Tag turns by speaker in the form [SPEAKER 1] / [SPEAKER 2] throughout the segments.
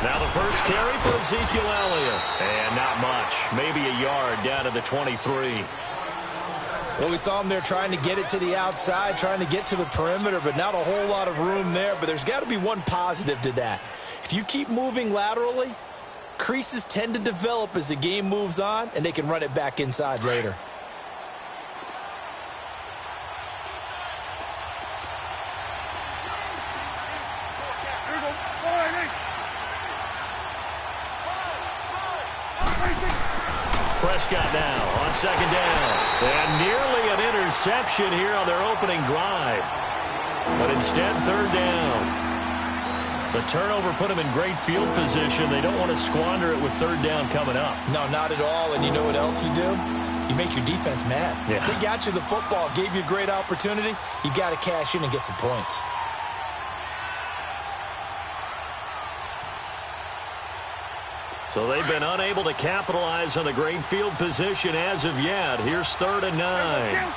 [SPEAKER 1] Now the first carry for Ezekiel Elliott. And not much. Maybe a yard down to the 23.
[SPEAKER 2] Well, we saw him there trying to get it to the outside, trying to get to the perimeter, but not a whole lot of room there. But there's got to be one positive to that. If you keep moving laterally, creases tend to develop as the game moves on, and they can run it back inside later.
[SPEAKER 1] Prescott now on second down. And nearly an interception here on their opening drive. But instead, third down. The turnover put them in great field position. They don't want to squander it with third down coming up.
[SPEAKER 2] No, not at all. And you know what else you do? You make your defense mad.
[SPEAKER 1] Yeah.
[SPEAKER 2] They got you the football, gave you a great opportunity. You got to cash in and get some points.
[SPEAKER 1] So they've been unable to capitalize on the great field position as of yet. Here's 3rd and 9.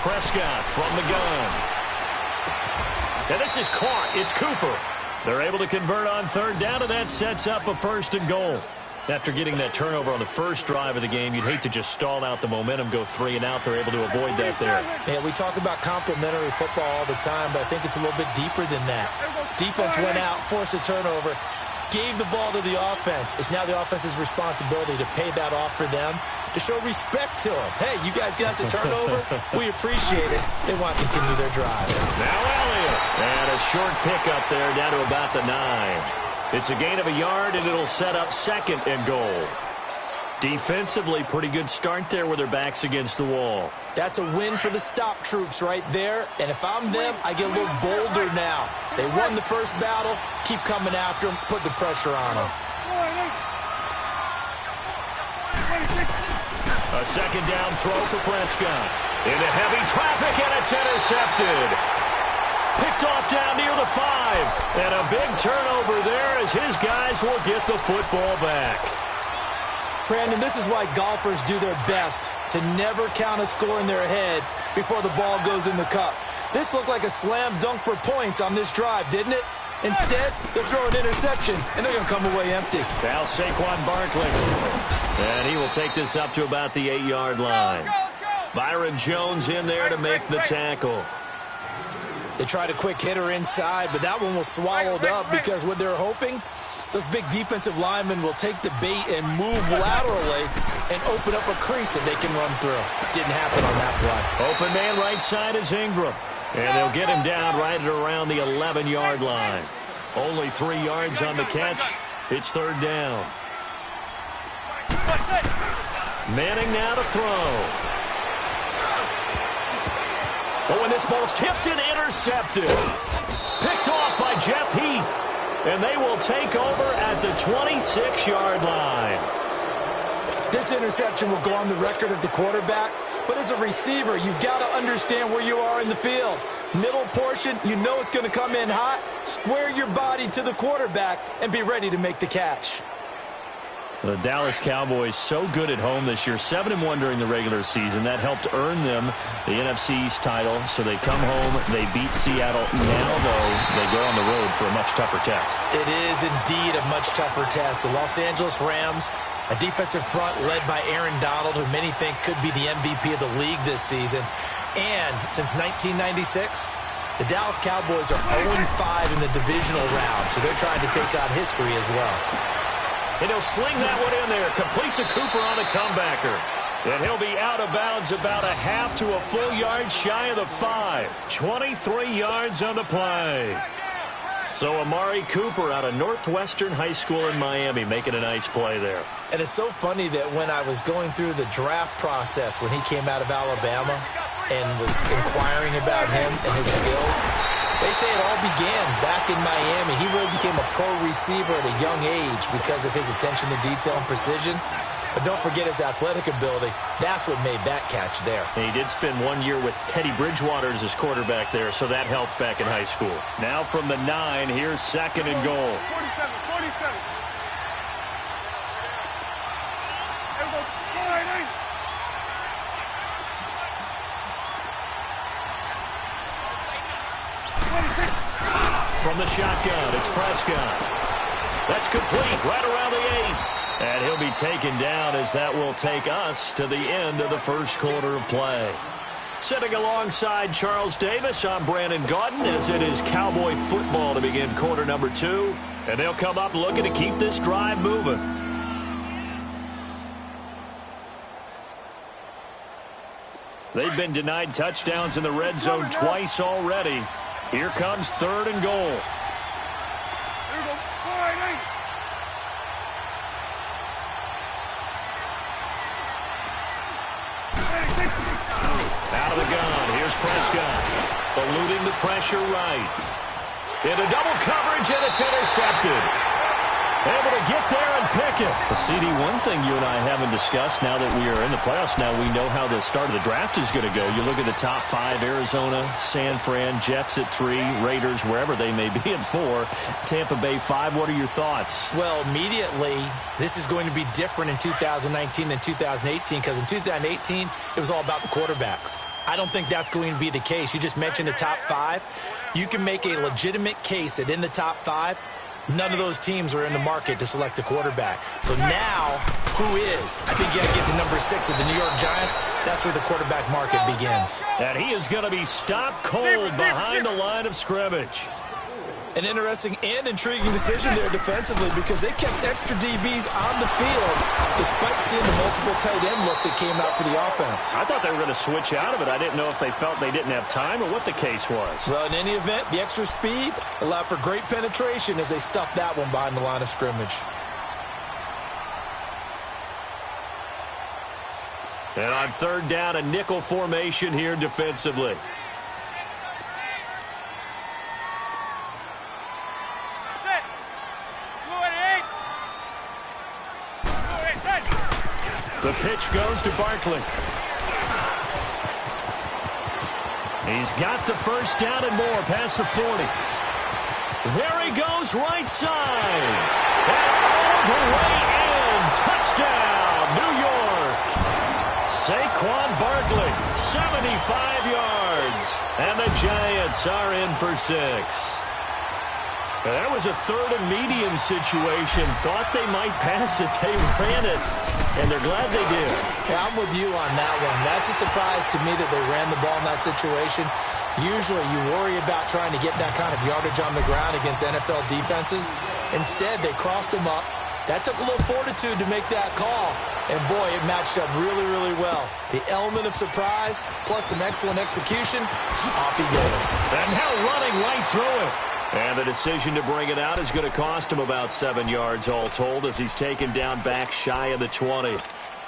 [SPEAKER 1] Prescott from the gun. And this is caught. It's Cooper. They're able to convert on third down, and that sets up a 1st and goal. After getting that turnover on the first drive of the game, you'd hate to just stall out the momentum, go 3 and out. They're able to avoid that there.
[SPEAKER 2] Yeah, we talk about complementary football all the time, but I think it's a little bit deeper than that. Defense went out, forced a turnover, gave the ball to the offense. It's now the offense's responsibility to pay that off for them, to show respect to them. Hey, you guys got a turnover? We appreciate it. They want to continue their drive.
[SPEAKER 1] Now Elliott. And a short pickup there down to about the 9. It's a gain of a yard, and it'll set up 2nd and goal. Defensively, pretty good start there with their backs against the wall.
[SPEAKER 2] That's a win for the stop troops right there. And if I'm them, I get a little bolder now. They won the first battle. Keep coming after them. Put the pressure on them.
[SPEAKER 1] A 2nd down throw for Prescott. Into heavy traffic, and it's intercepted. Picked off down near the 5. And a big turnover there as his guys will get the football back.
[SPEAKER 2] Brandon, this is why golfers do their best to never count a score in their head before the ball goes in the cup. This looked like a slam dunk for points on this drive, didn't it? Instead, they're throwing an interception, and they're going to come away empty.
[SPEAKER 1] Now Saquon Barkley. And he will take this up to about the 8-yard line. Byron Jones in there to make the tackle.
[SPEAKER 2] They tried a quick hitter inside, but that one was swallowed up because what they're hoping, those big defensive linemen will take the bait and move laterally and open up a crease that they can run through. Didn't happen on that play.
[SPEAKER 1] Open man right side is Ingram. And they'll get him down right at around the 11-yard line. Only 3 yards on the catch. It's 3rd down. Manning now to throw. Oh, and this ball's tipped and intercepted. Picked off by Jeff Heath. And they will take over at the 26-yard line.
[SPEAKER 2] This interception will go on the record of the quarterback. But as a receiver, you've got to understand where you are in the field. Middle portion, you know it's going to come in hot. Square your body to the quarterback and be ready to make the catch.
[SPEAKER 1] The Dallas Cowboys so good at home this year, 7-1 during the regular season. That helped earn them the NFC East title. So they come home, they beat Seattle. Now, though, they go on the road for a much tougher test.
[SPEAKER 2] It is indeed a much tougher test. The Los Angeles Rams, a defensive front led by Aaron Donald, who many think could be the MVP of the league this season. And since 1996, the Dallas Cowboys are 0-5 in the divisional round. So they're trying to take on history as well.
[SPEAKER 1] And he'll sling that one in there. Complete to Cooper on the comebacker. And he'll be out of bounds about a half to a full yard shy of the 5. 23 yards on the play. So Amari Cooper out of Northwestern High School in Miami making a nice play there.
[SPEAKER 2] And it's so funny that when I was going through the draft process when he came out of Alabama and was inquiring about him and his skills, they say it all began back in Miami. He really became a pro receiver at a young age because of his attention to detail and precision. But don't forget his athletic ability. That's what made that catch there.
[SPEAKER 1] And he did spend 1 year with Teddy Bridgewater as his quarterback there, so that helped back in high school. Now from the 9, here's 2nd and goal.
[SPEAKER 3] 47.
[SPEAKER 1] from the shotgun. It's Prescott. That's complete right around the 8. And he'll be taken down as that will take us to the end of the first quarter of play. Sitting alongside Charles Davis, I'm Brandon Gaudin as it is Cowboy football to begin quarter number 2. And they'll come up looking to keep this drive moving. They've been denied touchdowns in the red zone twice already. Here comes 3rd and goal. Out of the gun, here's Prescott. Eluding the pressure right. Into double coverage, and it's intercepted. Able to get there and pick it. The CD, one thing you and I haven't discussed now that we are in the playoffs, now we know how the start of the draft is going to go. You look at the top 5, Arizona, San Fran, Jets at 3, Raiders, wherever they may be at 4, Tampa Bay 5. What are your thoughts?
[SPEAKER 2] Well, immediately, this is going to be different in 2019 than 2018 because in 2018, it was all about the quarterbacks. I don't think that's going to be the case. You just mentioned the top 5. You can make a legitimate case that in the top 5, none of those teams are in the market to select a quarterback. So now, who is? I think you got to get to number 6 with the New York Giants. That's where the quarterback market begins.
[SPEAKER 1] And he is going to be stopped cold behind the line of scrimmage.
[SPEAKER 2] An interesting and intriguing decision there defensively because they kept extra DBs on the field despite seeing the multiple tight end look that came out for the offense.
[SPEAKER 1] I thought they were going to switch out of it. I didn't know if they felt they didn't have time or what the case was.
[SPEAKER 2] Well, in any event, the extra speed allowed for great penetration as they stuffed that one behind the line of scrimmage.
[SPEAKER 1] And on 3rd down, a nickel formation here defensively. The pitch goes to Barkley. He's got the first down and more past the 40. There he goes, right side. And all the way in. Touchdown, New York. Saquon Barkley, 75 yards. And the Giants are in for 6. That was a 3rd and medium situation. Thought they might pass it. They ran it, and they're glad they did.
[SPEAKER 2] Yeah, I'm with you on that one. That's a surprise to me that they ran the ball in that situation. Usually you worry about trying to get that kind of yardage on the ground against NFL defenses. Instead, they crossed them up. That took a little fortitude to make that call. And, boy, it matched up really, really well. The element of surprise plus some excellent execution, off he goes.
[SPEAKER 1] And now running right through it. And the decision to bring it out is going to cost him about 7 yards all told as he's taken down back shy of the 20.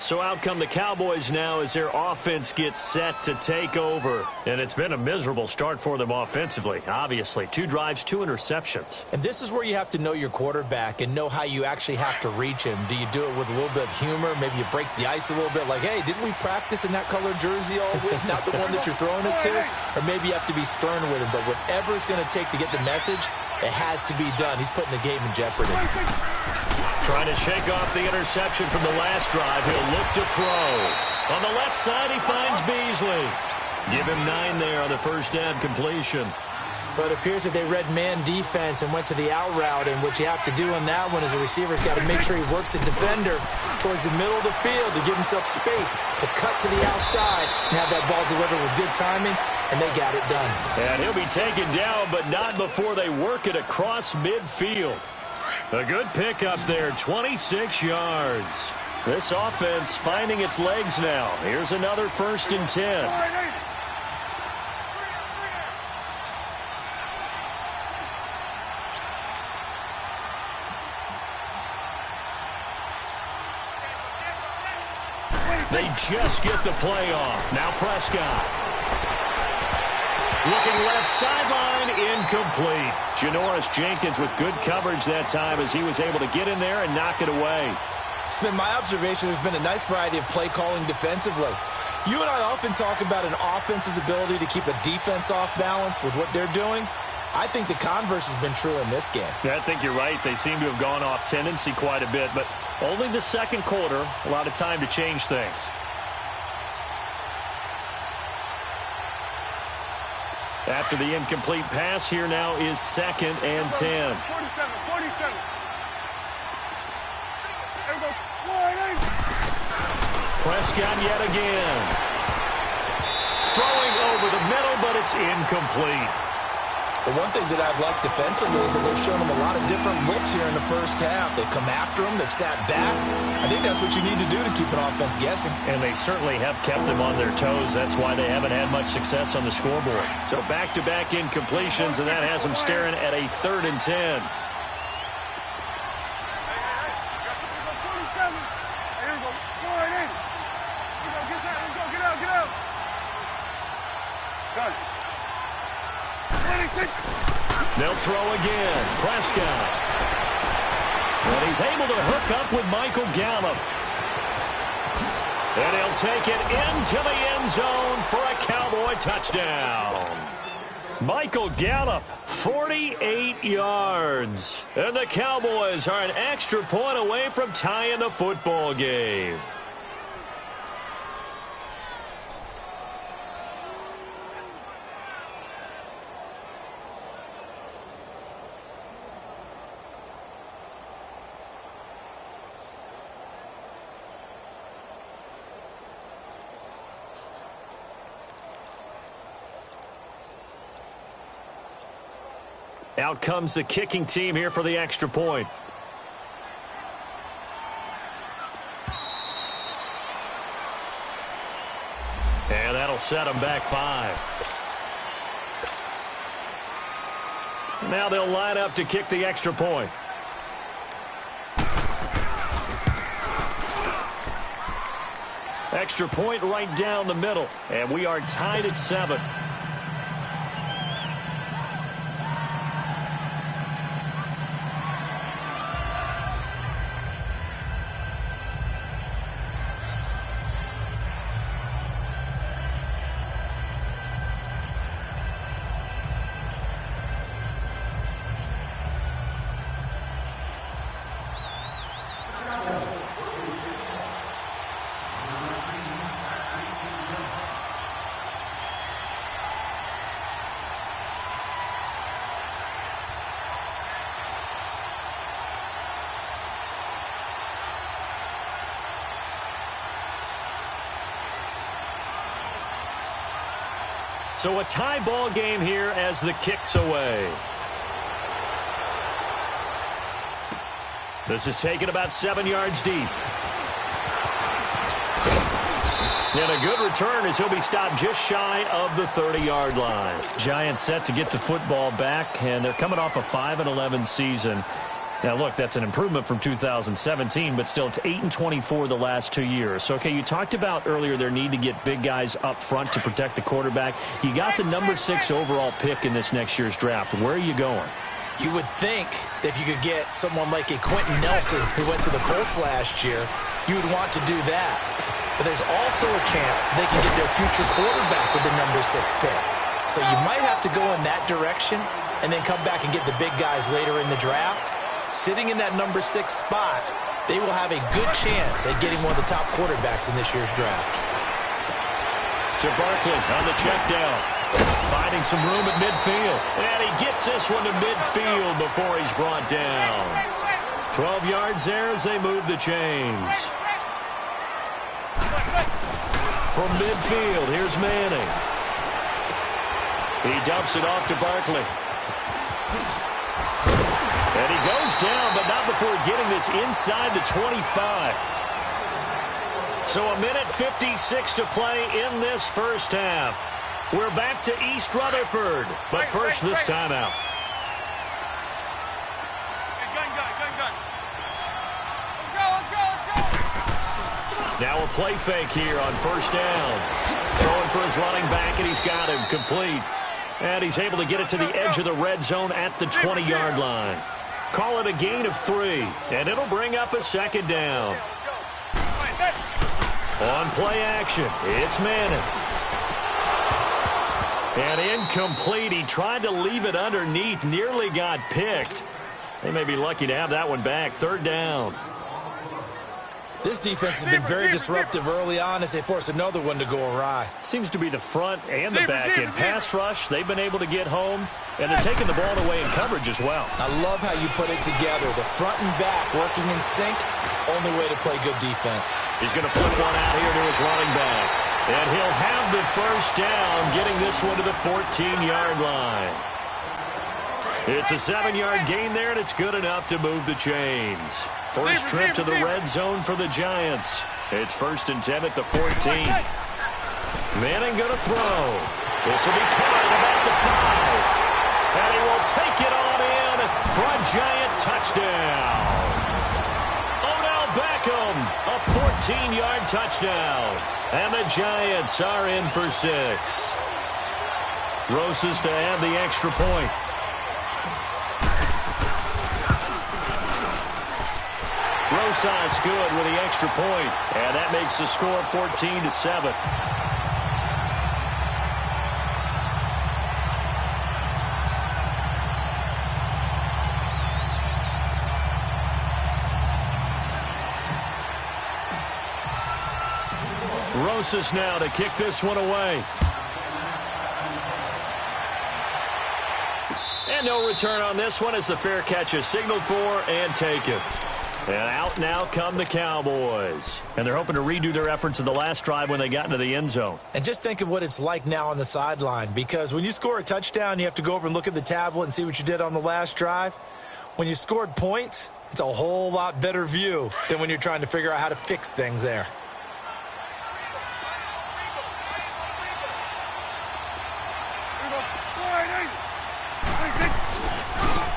[SPEAKER 1] So out come the Cowboys now as their offense gets set to take over. And it's been a miserable start for them offensively, obviously. 2 drives, 2 interceptions.
[SPEAKER 2] And this is where you have to know your quarterback and know how you actually have to reach him. Do you do it with a little bit of humor? Maybe you break the ice a little bit like, hey, didn't we practice in that colored jersey all week? Not the one that you're throwing it to? Or maybe you have to be stern with him. But whatever it's going to take to get the message, it has to be done. He's putting the game in jeopardy.
[SPEAKER 1] Trying to shake off the interception from the last drive. He'll look to throw. On the left side, he finds Beasley. Give him 9 there on the first down completion.
[SPEAKER 2] But it appears that they read man defense and went to the out route. And what you have to do on that one is the receiver's got to make sure he works the defender towards the middle of the field to give himself space to cut to the outside and have that ball delivered with good timing. And they got it done.
[SPEAKER 1] And he'll be taken down, but not before they work it across midfield. A good pickup there, 26 yards. This offense finding its legs now. Here's another 1st and 10. They just get the play off. Now Prescott. Looking left sideline, incomplete. Janoris Jenkins with good coverage that time as he was able to get in there and knock it away.
[SPEAKER 2] It's been my observation there's been a nice variety of play calling defensively. You and I often talk about an offense's ability to keep a defense off balance with what they're doing. I think the converse has been true in this game.
[SPEAKER 1] I think you're right. They seem to have gone off tendency quite a bit, but only the second quarter, a lot of time to change things. After the incomplete pass, here now is 2nd and 10.
[SPEAKER 3] 47.
[SPEAKER 1] Prescott yet again. Throwing over the middle, but it's incomplete.
[SPEAKER 2] The one thing that I've liked defensively is that they've shown them a lot of different looks here in the first half. They've come after them. They've sat back. I think that's what you need to do to keep an offense guessing.
[SPEAKER 1] And they certainly have kept them on their toes. That's why they haven't had much success on the scoreboard. So back-to-back incompletions, and that has them staring at a 3rd and 10. They'll throw again. Prescott. And he's able to hook up with Michael Gallup. And he'll take it into the end zone for a Cowboy touchdown. Michael Gallup, 48 yards. And the Cowboys are an extra point away from tying the football game. Out comes the kicking team here for the extra point. And that'll set them back 5. Now they'll line up to kick the extra point. Extra point right down the middle. And we are tied at 7. So a tie ball game here as the kick's away. This is taken about 7 yards deep. And a good return as he'll be stopped just shy of the 30-yard line. Giants set to get the football back, and they're coming off a 5-11 season. Now, look, that's an improvement from 2017, but still it's 8-24 the last 2 years. So, okay, you talked about earlier their need to get big guys up front to protect the quarterback. You got the number 6 overall pick in this next year's draft. Where are you going?
[SPEAKER 2] You would think that if you could get someone like a Quentin Nelson who went to the Colts last year, you would want to do that. But there's also a chance they can get their future quarterback with the number 6 pick. So you might have to go in that direction and then come back and get the big guys later in the draft. Sitting in that number 6 spot, they will have a good chance at getting one of the top quarterbacks in this year's draft.
[SPEAKER 1] To Barkley on the check down. Finding some room at midfield. And he gets this one to midfield before he's brought down. 12 yards there as they move the chains. From midfield, here's Manning. He dumps it off to Barkley. And he goes down, but not before getting this inside the 25. So a minute 56 to play in this first half. We're back to East Rutherford, but first this timeout. Now a play fake here on first down. Throwing for his running back, and he's got him complete. And he's able to get it to the edge of the red zone at the 20-yard line. Call it a gain of 3, and it'll bring up a second down. On play action, it's Manning. And incomplete. He tried to leave it underneath, nearly got picked. They may be lucky to have that one back. 3rd down.
[SPEAKER 2] This defense has been very disruptive early on as they force another one to go awry.
[SPEAKER 1] Seems to be the front and the back end. Pass rush, they've been able to get home, and they're taking the ball away in coverage as well.
[SPEAKER 2] I love how you put it together. The front and back working in sync, only way to play good defense.
[SPEAKER 1] He's going to flip one out here to his running back. And he'll have the first down, getting this one to the 14-yard line. It's a 7-yard gain there, and it's good enough to move the chains. First trip to the red zone for the Giants. It's 1st and 10 at the 14. Manning going to throw. This will be caught about the 5. And he will take it on in for a Giant touchdown. Odell Beckham, a 14-yard touchdown. And the Giants are in for 6. Rosas to add the extra point. Rosas good with the extra point, and that makes the score 14-7. Rosas now to kick this one away. And no return on this one as the fair catch is signaled for and taken. And out now come the Cowboys. And they're hoping to redo their efforts in the last drive when they got into the end zone.
[SPEAKER 2] And just think of what it's like now on the sideline, because when you score a touchdown, you have to go over and look at the tablet and see what you did on the last drive. When you scored points, it's a whole lot better view than when you're trying to figure out how to fix things there.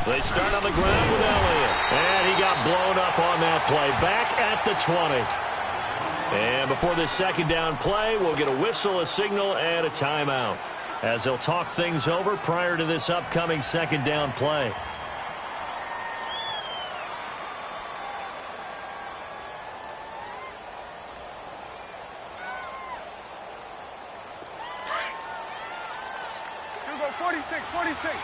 [SPEAKER 1] They start on the ground with Elliott. And he got blown up on that play. Back at the 20. And before this second down play, we'll get a whistle, a signal, and a timeout, as they'll talk things over prior to this upcoming second down play.
[SPEAKER 3] Here we go, 46, 46.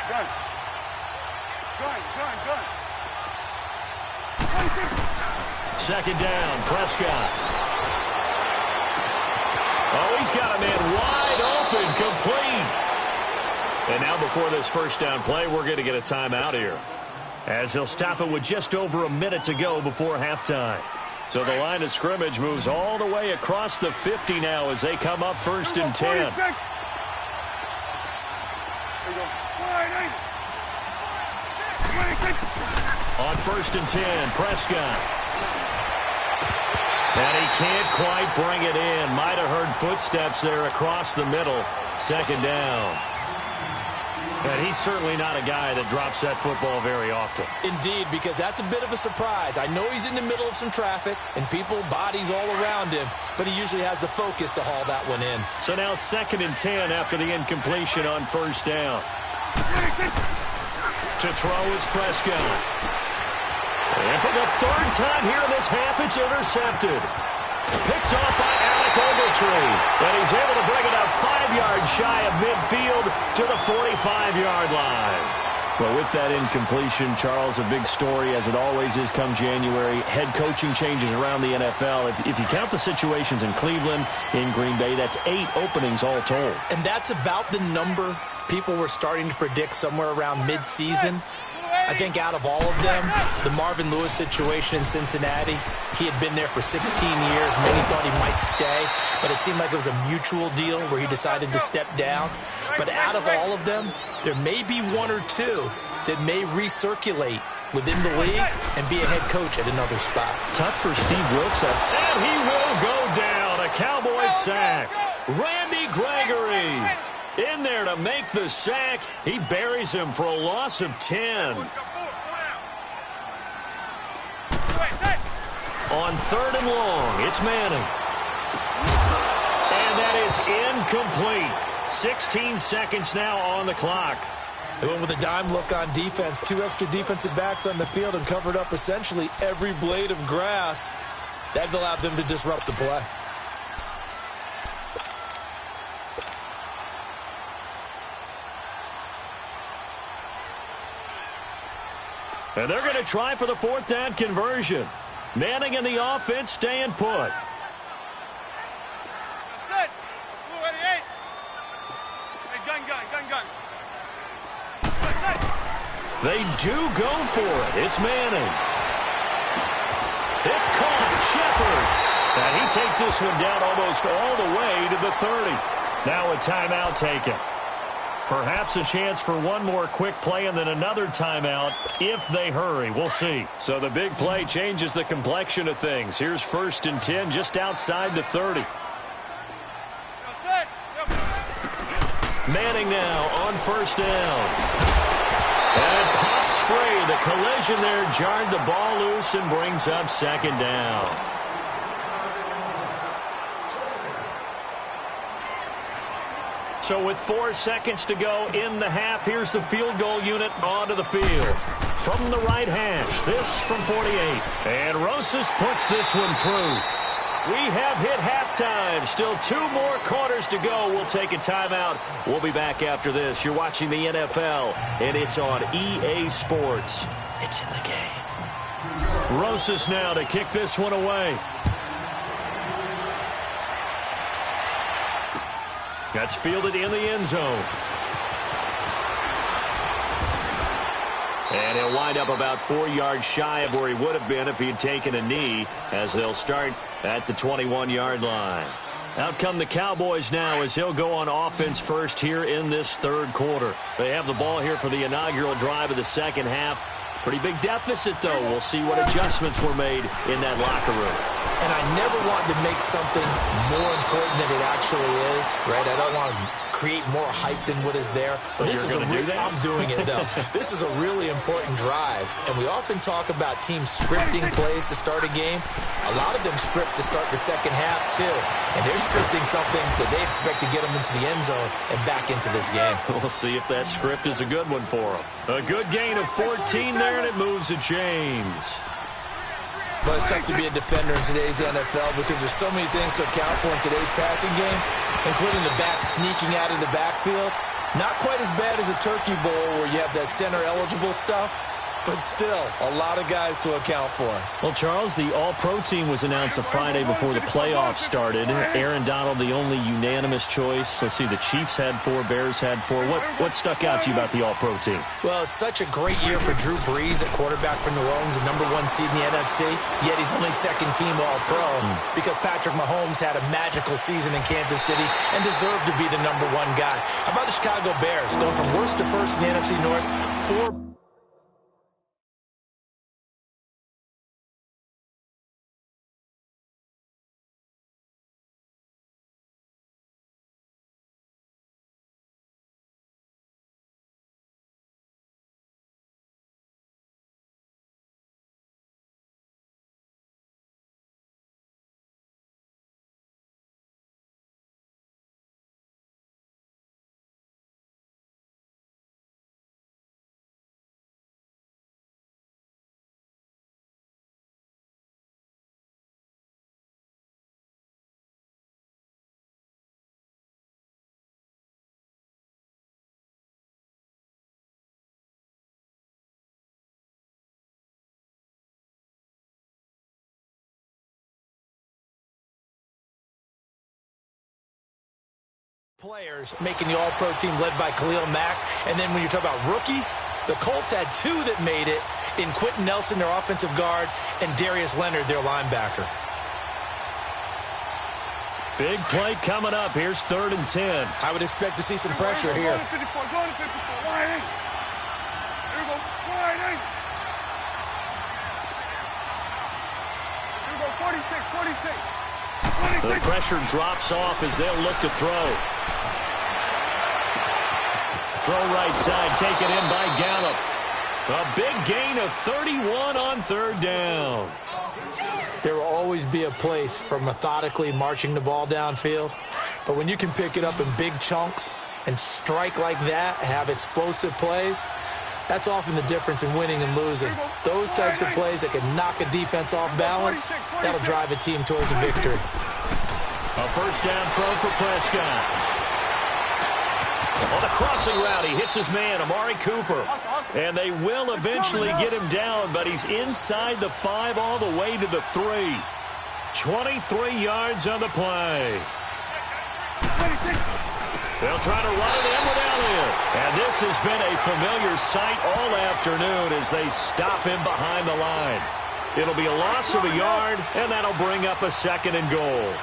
[SPEAKER 3] Gun.
[SPEAKER 1] Second down, Prescott. Oh, he's got a man wide open, complete. And now before this first down play, we're going to get a timeout here, as they'll stop it with just over a minute to go before halftime. So the line of scrimmage moves all the way across the 50 now as they come up 1st and 10. On 1st and 10, Prescott. And he can't quite bring it in. Might have heard footsteps there across the middle. Second down. And he's certainly not a guy that drops that football very often.
[SPEAKER 2] Indeed, because that's a bit of a surprise. I know he's in the middle of some traffic and people, bodies all around him, but he usually has the focus to haul that one in.
[SPEAKER 1] So now 2nd and 10 after the incompletion on 1st down. To throw is Prescott. And for the 3rd time here in this half, it's intercepted. Picked off by Alec Ogletree. And he's able to bring it up 5 yards shy of midfield to the 45-yard line. Well, with that incompletion, Charles, a big story, as it always is come January. Head coaching changes around the NFL. If you count the situations in Cleveland, in Green Bay, that's 8 openings all told.
[SPEAKER 2] And that's about the number people were starting to predict somewhere around mid-season. I think out of all of them, the Marvin Lewis situation in Cincinnati, he had been there for 16 years. Many thought he might stay, but it seemed like it was a mutual deal where he decided to step down. But out of all of them, there may be 1 or 2 that may recirculate within the league and be a head coach at another spot.
[SPEAKER 1] Tough for Steve Wilkes. And he will go down. A Cowboy sack. Randy Gregory in there to make the sack. He buries him for a loss of 10. On 3rd and long, it's Manning. And that is incomplete. 16 seconds now on the clock.
[SPEAKER 2] They went with a dime look on defense. 2 extra defensive backs on the field and covered up essentially every blade of grass. That allowed them to disrupt the play.
[SPEAKER 1] And they're going to try for the fourth down conversion. Manning in the offense staying put.
[SPEAKER 3] Set. Blue 88. Hey, gun. Set.
[SPEAKER 1] They do go for it. It's Manning. It's caught. Shepard. And he takes this one down almost all the way to the 30. Now a timeout taken. Perhaps a chance for one more quick play and then another timeout if they hurry. We'll see. So the big play changes the complexion of things. Here's 1st and 10 just outside the 30. Manning now on 1st down. And it pops free. The collision there jarred the ball loose and brings up 2nd down. So with 4 seconds to go in the half, here's the field goal unit onto the field. From the right hash, this from 48. And Rosas puts this one through. We have hit halftime. Still 2 more quarters to go. We'll take a timeout. We'll be back after this. You're watching the NFL, and it's on EA Sports. It's in the game. Rosas now to kick this one away. That's fielded in the end zone. And he'll wind up about 4 yards shy of where he would have been if he had taken a knee, as they'll start at the 21-yard line. Out come the Cowboys now as he'll go on offense first here in this 3rd quarter. They have the ball here for the inaugural drive of the 2nd half. Pretty big deficit, though. We'll see what adjustments were made in that locker room.
[SPEAKER 2] And I never want to make something more important than it actually is, right? I don't want to create more hype than what is there. But this is I'm doing it, though. This is a really important drive. And we often talk about teams scripting plays to start a game. A lot of them script to start the 2nd half, too. And they're scripting something that they expect to get them into the end zone and back into this game.
[SPEAKER 1] We'll see if that script is a good one for them. A good gain of 14 there, and it moves the chains.
[SPEAKER 2] But it's tough to be a defender in today's NFL because there's so many things to account for in today's passing game, including the back sneaking out of the backfield. Not quite as bad as a Turkey Bowl where you have that center-eligible stuff, but still a lot of guys to account for.
[SPEAKER 1] Well, Charles, the All-Pro team was announced a Friday before the playoffs started. Aaron Donald, the only unanimous choice. Let's see, the Chiefs had 4, Bears had 4. What stuck out to you about the All-Pro team?
[SPEAKER 2] Well, it's such a great year for Drew Brees at quarterback for New Orleans, the #1 seed in the NFC. Yet he's only 2nd team All-Pro because Patrick Mahomes had a magical season in Kansas City and deserved to be the #1 guy. How about the Chicago Bears going from worst to first in the NFC North? 4 players making the All-Pro team led by Khalil Mack. And then when you talk about rookies, the Colts had 2 that made it in Quentin Nelson, their offensive guard, and Darius Leonard, their linebacker.
[SPEAKER 1] Big play coming up. Here's 3rd and 10.
[SPEAKER 2] I would expect to see some pressure here.
[SPEAKER 3] Go to 54. Go to 54. Line in. Here we go. Line in. Here we go. 46. 46.
[SPEAKER 1] The pressure drops off as they'll look to throw. Throw right side, taken in by Gallup. A big gain of 31 on 3rd down.
[SPEAKER 2] There will always be a place for methodically marching the ball downfield. But when you can pick it up in big chunks and strike like that, have explosive plays, that's often the difference in winning and losing. Those types of plays that can knock a defense off balance, that'll drive a team towards a victory.
[SPEAKER 1] A 1st down throw for Prescott. On the crossing route, he hits his man, Amari Cooper. And they will eventually get him down, but he's inside the 5 all the way to the 3. 23 yards on the play. They'll try to run it in with Elliott. And this has been a familiar sight all afternoon as they stop him behind the line. It'll be a loss of a yard, and that'll bring up a 2nd and goal.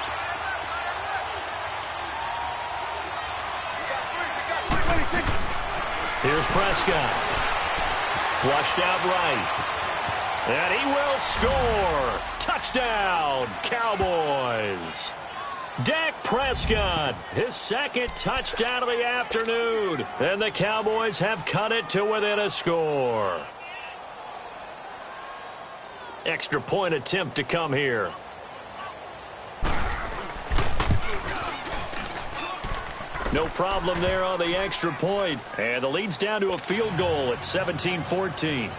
[SPEAKER 1] Here's Prescott. Flushed out right. And he will score. Touchdown, Cowboys. Dak Prescott, his 2nd touchdown of the afternoon. And the Cowboys have cut it to within a score. Extra point attempt to come here. No problem there on the extra point. And the lead's down to a field goal at 17-14.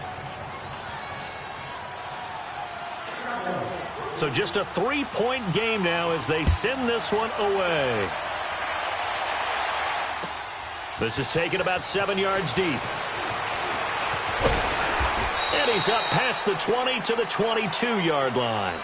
[SPEAKER 1] So just a 3-point game now as they send this one away. This is taken about 7 yards deep. And he's up past the 20 to the 22-yard line.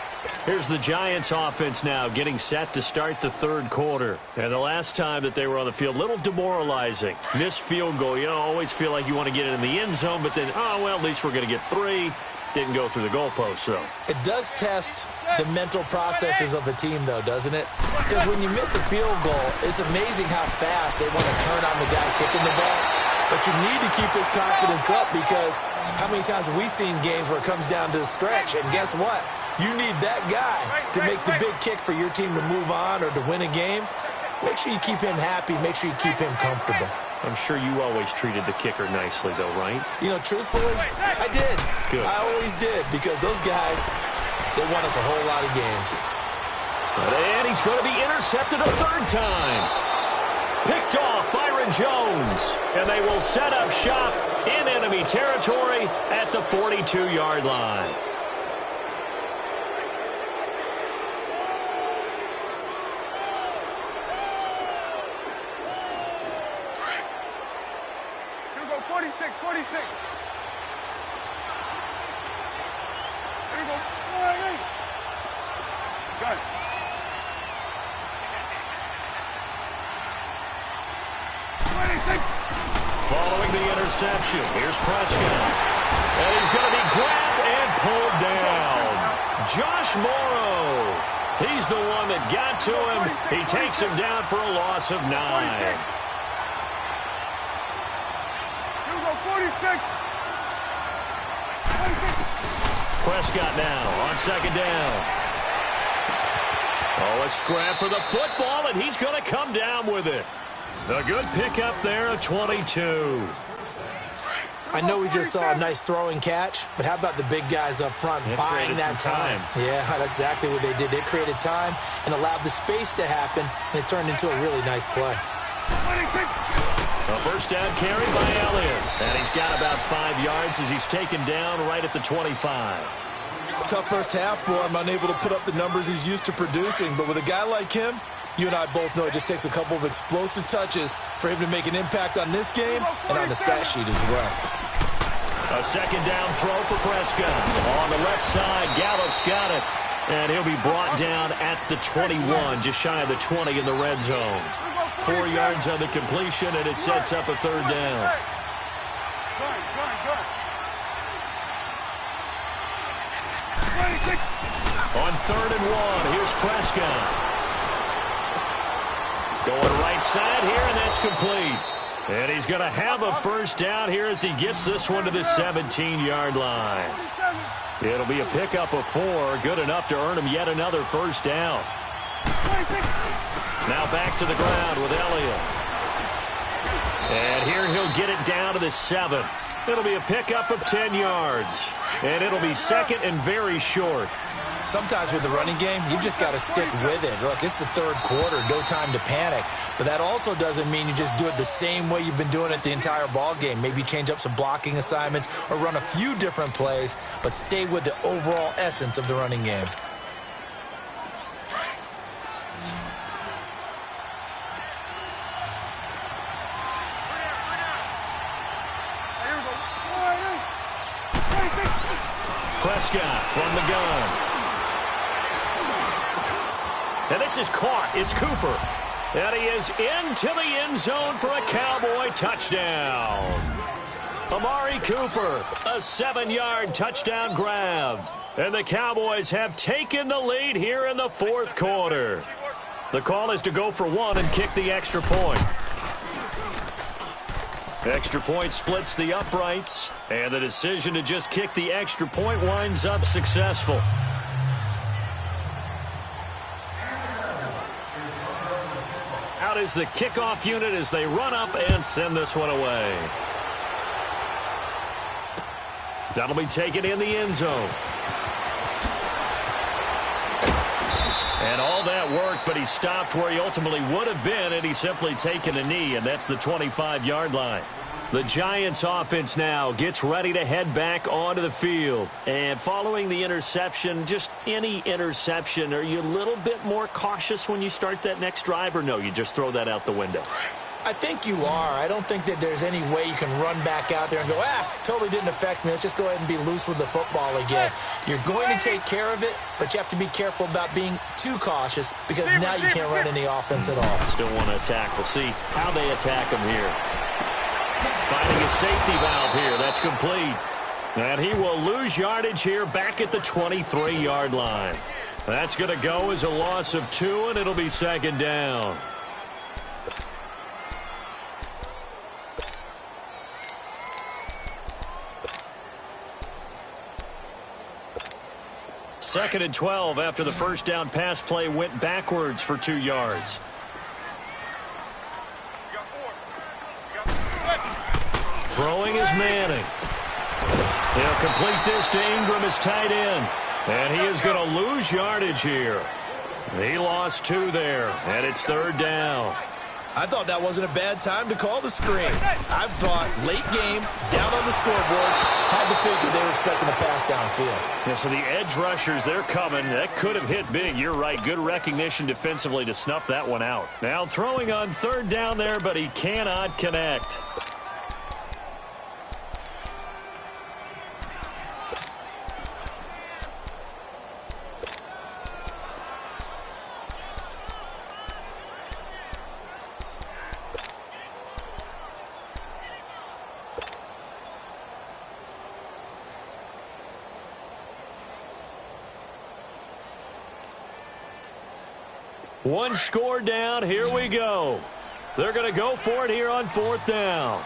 [SPEAKER 1] Here's the Giants offense now getting set to start the 3rd quarter. And the last time that they were on the field, a little demoralizing. Missed field goal. You know, always feel like you want to get it in the end zone, but then, oh, well, at least we're going to get 3. Didn't go through the goalpost, though.
[SPEAKER 2] It does test the mental processes of a team, though, doesn't it? Because when you miss a field goal, it's amazing how fast they want to turn on the guy kicking the ball. But you need to keep this confidence up because how many times have we seen games where it comes down to the stretch? And guess what? You need that guy to make the big kick for your team to move on or to win a game. Make sure you keep him happy. Make sure you keep him comfortable.
[SPEAKER 1] I'm sure you always treated the kicker nicely, though, right?
[SPEAKER 2] You know, truthfully, I did.
[SPEAKER 1] Good.
[SPEAKER 2] I always did because those guys, they won us a whole lot of games.
[SPEAKER 1] And he's going to be intercepted a 3rd time. Picked off Byron Jones. And they will set up shop in enemy territory at the 42-yard line. Following the interception, here's Prescott. And he's going to be grabbed and pulled down. Josh Morrow. He's the one that got to him. He takes him down for a loss of 9.
[SPEAKER 3] 46.
[SPEAKER 1] Prescott now on 2nd down. Oh, a scrap for the football, and he's going to come down with it. A good pickup there of 22.
[SPEAKER 2] I know we just saw a nice throwing catch, but how about the big guys up front buying that time? Yeah, that's exactly what they did. They created time and allowed the space to happen, and it turned into a really nice play.
[SPEAKER 1] A 1st down carry by Elliott. And he's got about 5 yards as he's taken down right at the 25.
[SPEAKER 2] Tough first half for him, unable to put up the numbers he's used to producing. But with a guy like him, you and I both know it just takes a couple of explosive touches for him to make an impact on this game and on the stat sheet as well.
[SPEAKER 1] A 2nd down throw for Prescott. On the left side, Gallup's got it. And he'll be brought down at the 21, just shy of the 20 in the red zone. 4 yards on the completion, and it sets up a 3rd down. On 3rd and 1, here's Prescott. Going right side here, and that's complete. And he's going to have a 1st down here as he gets this one to the 17-yard line. It'll be a pickup of 4, good enough to earn him yet another 1st down. Now back to the ground with Elliott. And here he'll get it down to the 7. It'll be a pickup of 10 yards. And it'll be 2nd and very short.
[SPEAKER 2] Sometimes with the running game, you've just got to stick with it. Look, it's the 3rd quarter, no time to panic. But that also doesn't mean you just do it the same way you've been doing it the entire ball game. Maybe change up some blocking assignments or run a few different plays, but stay with the overall essence of the running game.
[SPEAKER 1] Prescott from the gun. And this is caught. It's Cooper. And he is into the end zone for a Cowboy touchdown. Amari Cooper, a 7-yard touchdown grab. And the Cowboys have taken the lead here in the fourth quarter. The call is to go for one and kick the extra point. Extra point splits the uprights, and the decision to just kick the extra point winds up successful. Out is the kickoff unit as they run up and send this one away. That'll be taken in the end zone. And all that worked, but he stopped where he ultimately would have been, and he's simply taken a knee, and that's the 25-yard line. The Giants offense now gets ready to head back onto the field. And following the interception, just any interception, are you a little bit more cautious when you start that next drive, or no, you just throw that out the window?
[SPEAKER 2] I think you are. I don't think that there's any way you can run back out there and go, totally didn't affect me. Let's just go ahead and be loose with the football again. You're going to take care of it, but you have to be careful about being too cautious because now you can't run any offense at all.
[SPEAKER 1] Still want to attack. We'll see how they attack him here. Finding a safety valve here. That's complete. And he will lose yardage here back at the 23-yard line. That's going to go as a loss of 2, and it'll be second down. Second and 12 after the first down pass play went backwards for 2 yards. Throwing is Manning. He'll complete this to Ingram as tight end. And he is going to lose yardage here. He lost 2 there, and it's third down.
[SPEAKER 2] I thought that wasn't a bad time to call the screen. I thought late game, down on the scoreboard, had to figure they were expecting a pass downfield.
[SPEAKER 1] Yeah, so the edge rushers, they're coming. That could have hit big. You're right. Good recognition defensively to snuff that one out. Now throwing on third down there, but he cannot connect. One score down. Here we go. They're going to go for it here on fourth down.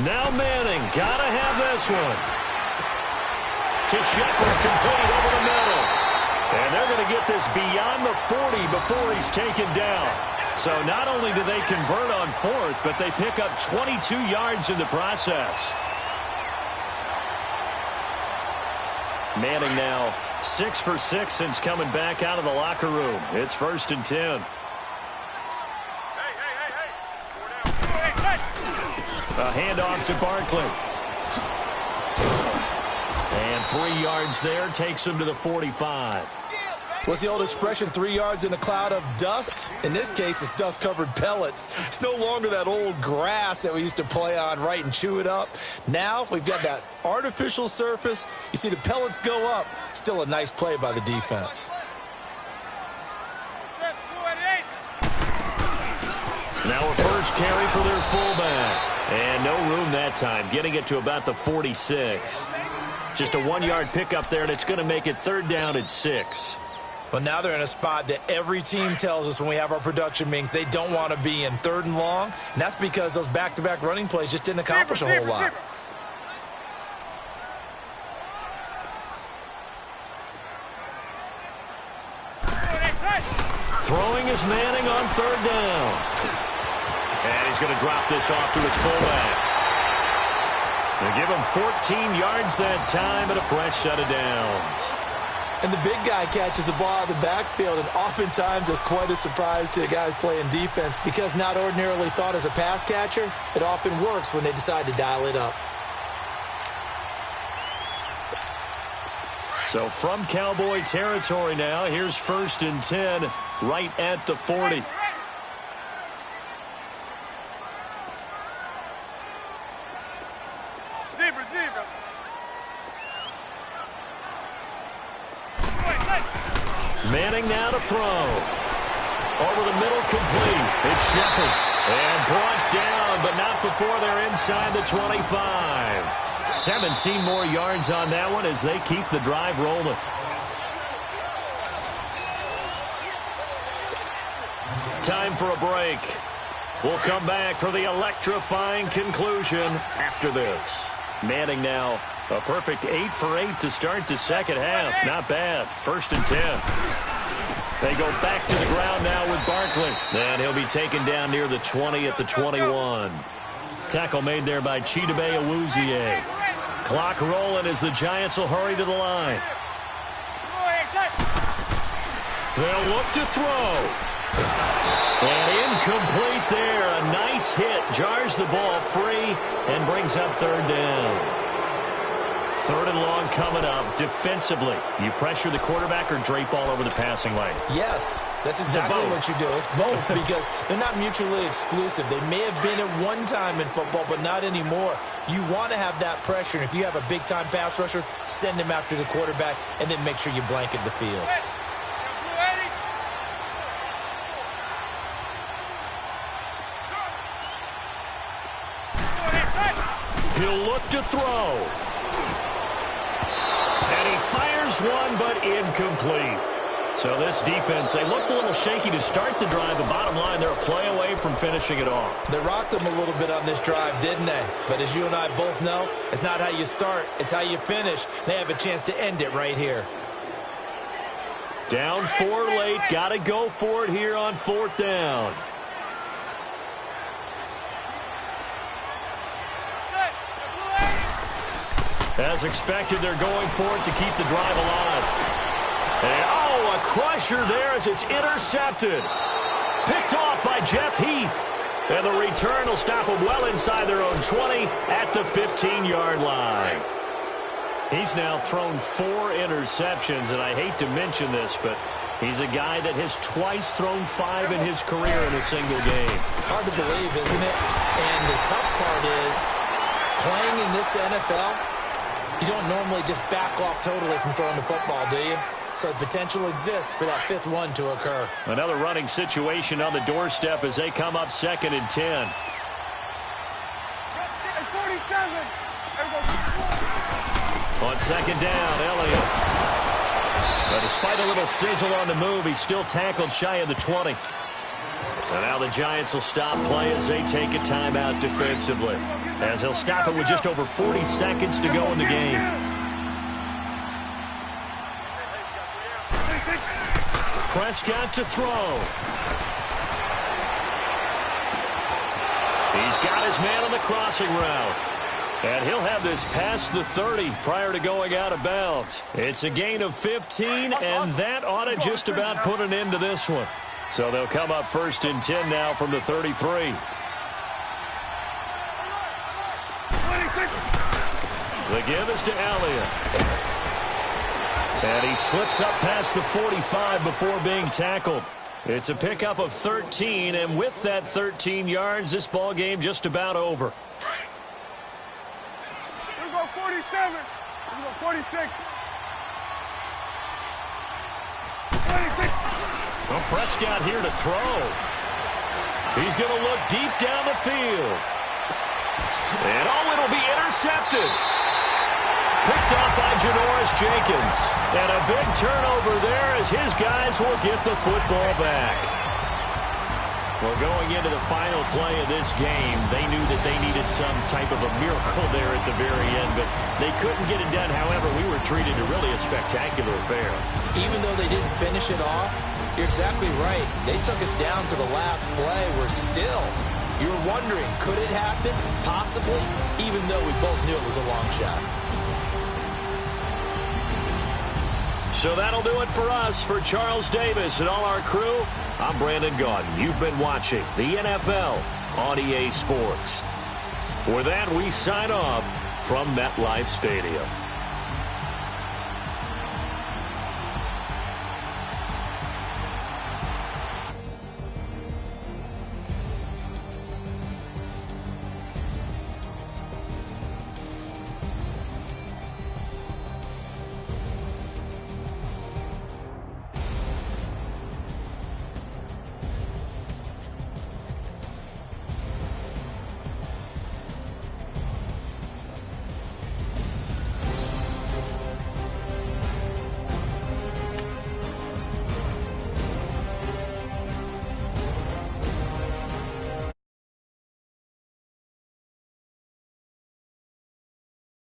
[SPEAKER 1] Now Manning. Got to have this one. To Shepard, complete over the middle. And they're going to get this beyond the 40 before he's taken down. So not only do they convert on fourth, but they pick up 22 yards in the process. Manning now 6 for 6 since coming back out of the locker room. It's 1st and 10. A handoff to Barkley. And 3 yards there takes him to the 45.
[SPEAKER 2] What's the old expression, 3 yards in a cloud of dust? In this case, it's dust-covered pellets. It's no longer that old grass that we used to play on, right, and chew it up. Now we've got that artificial surface. You see the pellets go up. Still a nice play by the defense.
[SPEAKER 1] Now a first carry for their fullback. And no room that time, getting it to about the 46. Just a 1-yard pickup there, and it's going to make it third down at 6.
[SPEAKER 2] Well, now they're in a spot that every team tells us when we have our production meetings they don't want to be in, 3rd and long. And that's because those back-to-back running plays just didn't accomplish a whole lot.
[SPEAKER 1] Throwing is Manning on 3rd down. And he's going to drop this off to his fullback. They give him 14 yards that time and a fresh set of downs.
[SPEAKER 2] And the big guy catches the ball out of the backfield, and oftentimes that's quite a surprise to the guys playing defense because not ordinarily thought as a pass catcher, it often works when they decide to dial it up.
[SPEAKER 1] So from Cowboy territory now, here's 1st and 10 right at the 40. Manning now to throw. Over the middle, complete. It's Shepard. And brought down, but not before they're inside the 25. 17 more yards on that one as they keep the drive rolling. Time for a break. We'll come back for the electrifying conclusion after this. Manning now a perfect 8 for 8 to start the second half. Not bad. 1st and 10. They go back to the ground now with Barkley. And he'll be taken down near the 20 at the 21. Tackle made there by Chidobe Awuzie. Clock rolling as the Giants will hurry to the line. They'll look to throw. And incomplete there. A nice hit. Jars the ball free and brings up 3rd down. 3rd and long coming up. Defensively, you pressure the quarterback or drape all over the passing lane?
[SPEAKER 2] Yes, that's exactly what you do. It's both because they're not mutually exclusive. They may have been at one time in football, but not anymore. You want to have that pressure. And if you have a big-time pass rusher, send him after the quarterback and then make sure you blanket the field.
[SPEAKER 1] He'll look to throw. And he fires one, but incomplete. So this defense, they looked a little shaky to start the drive, but bottom line, they're a play away from finishing it off.
[SPEAKER 2] They rocked them a little bit on this drive, didn't they? But as you and I both know, it's not how you start, it's how you finish. They have a chance to end it right here.
[SPEAKER 1] Down 4 late, got to go for it here on 4th down. As expected, they're going for it to keep the drive alive. And, oh, a crusher there as it's intercepted. Picked off by Jeff Heath. And the return will stop them well inside their own 20 at the 15-yard line. He's now thrown 4 interceptions, and I hate to mention this, but he's a guy that has twice thrown 5 in his career in a single game.
[SPEAKER 2] Hard to believe, isn't it? And the tough part is, playing in this NFL, you don't normally just back off totally from throwing the football, do you? So potential exists for that 5th one to occur.
[SPEAKER 1] Another running situation on the doorstep as they come up 2nd and 10. On 2nd down, Elliott. But despite a little sizzle on the move, he's still tackled shy of the 20. And now the Giants will stop play as they take a timeout defensively. As he'll stop it with just over 40 seconds to go in the game. Prescott to throw. He's got his man on the crossing route. And he'll have this past the 30 prior to going out of bounds. It's a gain of 15, and that ought to just about put an end to this one. So they'll come up 1st and 10 now from the 33. The give is to Elliott. And he slips up past the 45 before being tackled. It's a pickup of 13, and with that 13 yards, this ball game just about over.
[SPEAKER 3] Here we go, 47. Here we go, 46. 26.
[SPEAKER 1] Well, Prescott here to throw. He's going to look deep down the field. And oh, it'll be intercepted. Picked off by Janoris Jenkins. And a big turnover there as his guys will get the football back. Well, going into the final play of this game, they knew that they needed some type of a miracle there at the very end, but they couldn't get it done. However, we were treated to really a spectacular affair.
[SPEAKER 2] Even though they didn't finish it off, you're exactly right. They took us down to the last play. We're still, you're wondering, could it happen? Possibly, even though we both knew it was a long shot.
[SPEAKER 1] So that'll do it for us. For Charles Davis and all our crew, I'm Brandon Gaudin. You've been watching the NFL on EA Sports. With that, we sign off from MetLife Stadium.